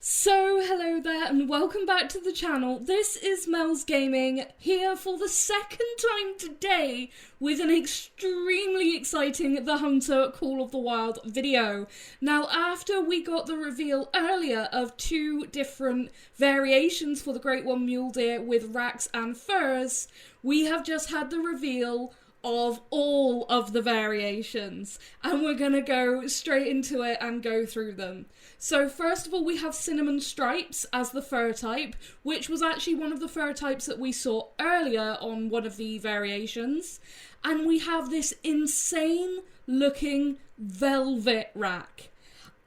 So, hello there and welcome back to the channel. This is Mels Gaming, here for the second time today with an extremely exciting The Hunter Call of the Wild video. Now, after we got the reveal earlier of two different variations for the Great One Mule Deer with racks and furs, we have just had the reveal of all of the variations, and we're gonna go straight into it and go through them. So first of all, we have Cinnamon Stripes as the fur type, which was actually one of the fur types that we saw earlier on one of the variations. And we have this insane looking velvet rack.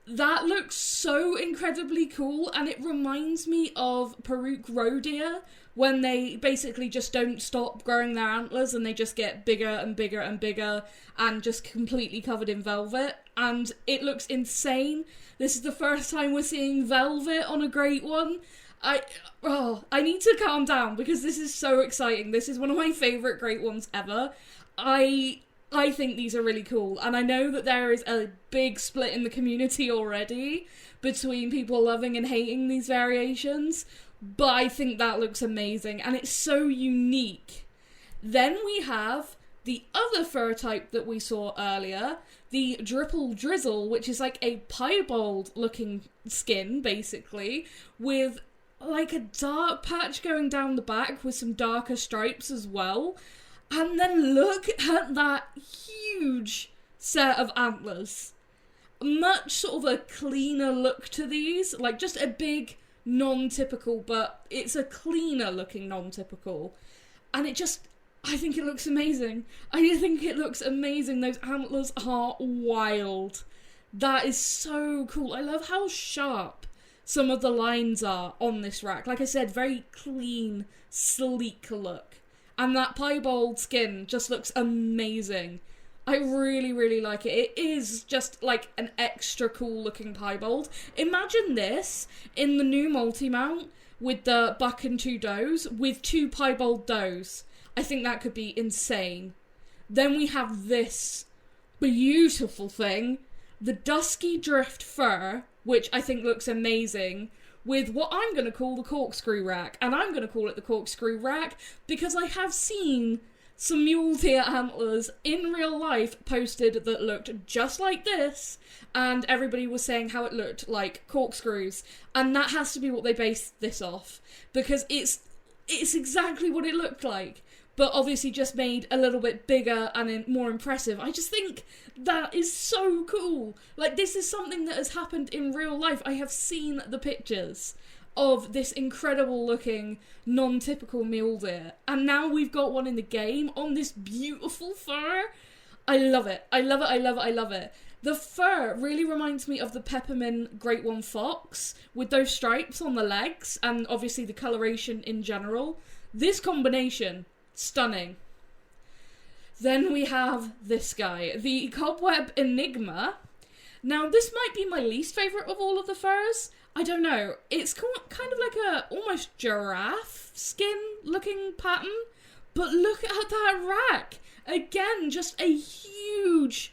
That looks so incredibly cool, and it reminds me of Peruke roe deer, when they basically just don't stop growing their antlers and they just get bigger and bigger and bigger and just completely covered in velvet. And it looks insane. This is the first time we're seeing velvet on a Great One. I need to calm down because this is so exciting. This is one of my favourite Great Ones ever. I think these are really cool, and I know that there is a big split in the community already between people loving and hating these variations, but I think that looks amazing, and it's so unique. Then we have the other fur type that we saw earlier, the Dripple Drizzle, which is like a piebald looking skin, basically, with like a dark patch going down the back with some darker stripes as well. And then look at that huge set of antlers. Much sort of a cleaner look to these, like just a big non-typical, but it's a cleaner looking non-typical. And I think it looks amazing. I think it looks amazing. Those antlers are wild. That is so cool. I love how sharp some of the lines are on this rack. Like I said, very clean, sleek look. And that piebald skin just looks amazing. I really, really like it. It is just like an extra cool looking piebald. Imagine this in the new multi-mount with the buck and two does with two piebald does. I think that could be insane. Then we have this beautiful thing, the Dusky Drift fur, which I think looks amazing, with what I'm going to call the corkscrew rack. And I'm going to call it the corkscrew rack because I have seen some mule deer antlers in real life posted that looked just like this, and everybody was saying how it looked like corkscrews, and that has to be what they based this off, because it's exactly what it looked like, but obviously just made a little bit bigger and more impressive. I just think that is so cool. Like, this is something that has happened in real life. I have seen the pictures of this incredible looking non-typical mule deer, and now we've got one in the game on this beautiful fur. I love it. I love it. I love it. I love it. The fur really reminds me of the Peppermint Great One Fox with those stripes on the legs and obviously the coloration in general. This combination, stunning. Then we have this guy, the Cobweb Enigma. Now, this might be my least favourite of all of the furs. I don't know. It's kind of like a almost giraffe skin looking pattern. But look at that rack. Again, just a huge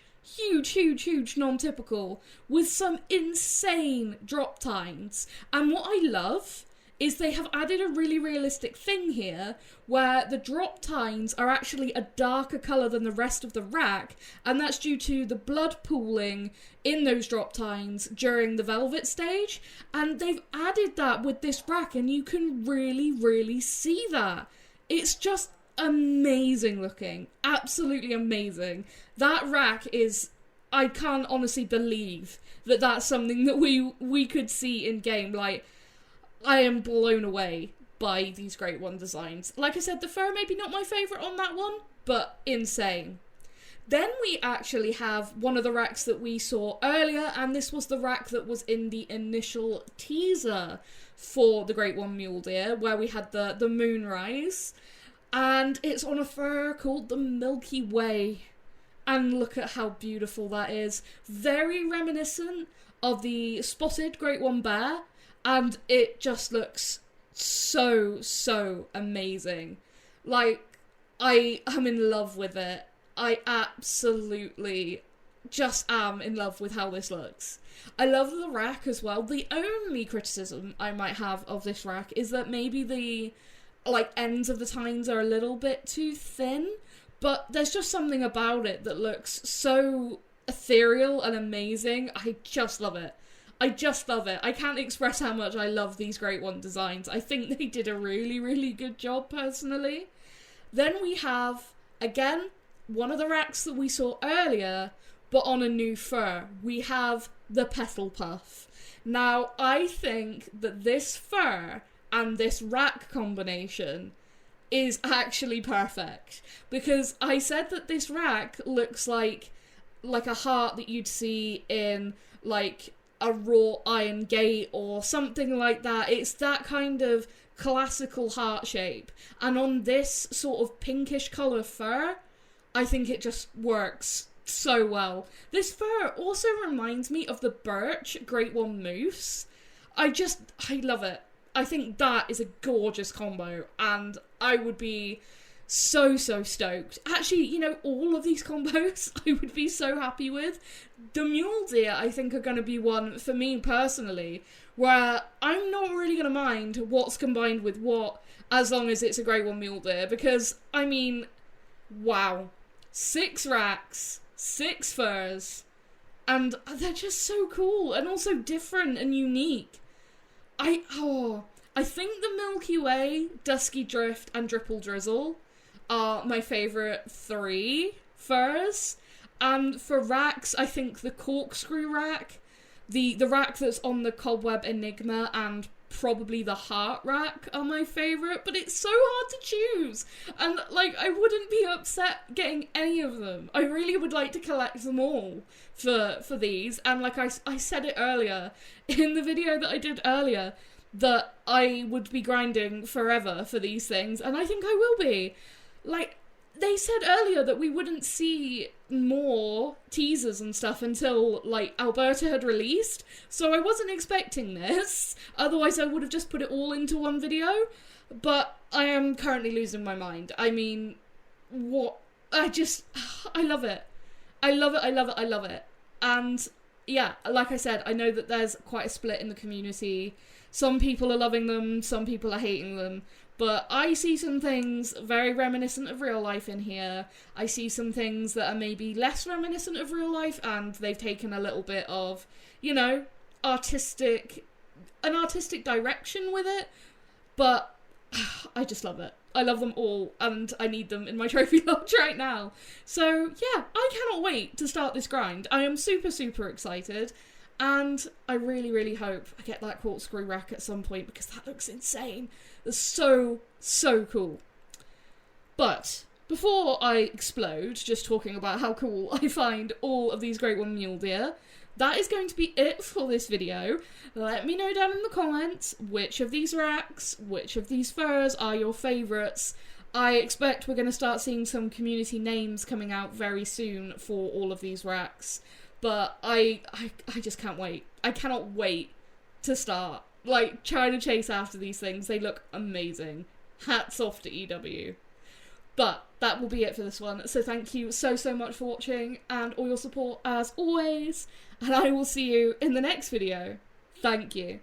non-typical with some insane drop tines. And what I love is they have added a really realistic thing here where the drop tines are actually a darker colour than the rest of the rack, and that's due to the blood pooling in those drop tines during the velvet stage, and they've added that with this rack and you can really see that. It's just amazing looking. Absolutely amazing. That rack is... I can't honestly believe that that's something that we could see in game. Like, I am blown away by these Great One designs. Like I said, the fur maybe not my favourite on that one, but insane. Then we actually have one of the racks that we saw earlier, and this was the rack that was in the initial teaser for the Great One Mule Deer, where we had the moonrise, and it's on a fur called the Milky Way. And look at how beautiful that is. Very reminiscent of the spotted Great One Bear, and it just looks so amazing. Like, I am in love with it. I absolutely just am in love with how this looks. I love the rack as well. The only criticism I might have of this rack is that maybe the, like, ends of the tines are a little bit too thin, but there's just something about it that looks so ethereal and amazing. I just love it. I just love it. I can't express how much I love these Great One designs. I think they did a really, really good job, personally. Then we have, again, one of the racks that we saw earlier, but on a new fur. We have the Petal Puff. Now, I think that this fur and this rack combination is actually perfect, because I said that this rack looks like a heart that you'd see in, like, a wrought iron gate or something like that. It's that kind of classical heart shape, and on this sort of pinkish colour fur, I think it just works so well. This fur also reminds me of the birch Great One Moose. I love it. I think that is a gorgeous combo, and I would be so stoked. Actually, you know, all of these combos I would be so happy with. The Mule Deer, I think, are going to be one, for me personally, where I'm not really going to mind what's combined with what, as long as it's a Great One Mule Deer, because, I mean, wow. 6 racks, 6 furs, and they're just so cool, and also different and unique. I think the Milky Way, Dusky Drift, and Dripple Drizzle are my favourite 3 furs. And for racks, I think the corkscrew rack, the rack that's on the Cobweb Enigma, and probably the heart rack are my favourite, but it's so hard to choose. And, like, I wouldn't be upset getting any of them. I really would like to collect them all for these. And like I said it earlier, in the video that I did earlier, that I would be grinding forever for these things, and I think I will be. Like, they said earlier that we wouldn't see more teasers and stuff until, like, Alberta had released, so I wasn't expecting this, otherwise I would have just put it all into one video, but I am currently losing my mind. I mean, what? I love it. I love it, I love it, I love it. And, yeah, like I said, I know that there's quite a split in the community. Some people are loving them, some people are hating them, but I see some things very reminiscent of real life in here. I see some things that are maybe less reminiscent of real life, and they've taken a little bit of, you know, an artistic direction with it, but I just love it. I love them all, and I need them in my trophy lodge right now. So, yeah, I cannot wait to start this grind. I am super excited. And I really hope I get that corkscrew rack at some point, because that looks insane. It's so cool. But before I explode, just talking about how cool I find all of these Great One Mule Deer, that is going to be it for this video. Let me know down in the comments which of these racks, which of these furs are your favourites. I expect we're going to start seeing some community names coming out very soon for all of these racks. But I just can't wait. I cannot wait to start, like, trying to chase after these things. They look amazing. Hats off to EW. But that will be it for this one. So thank you so much for watching, and all your support as always. And I will see you in the next video. Thank you.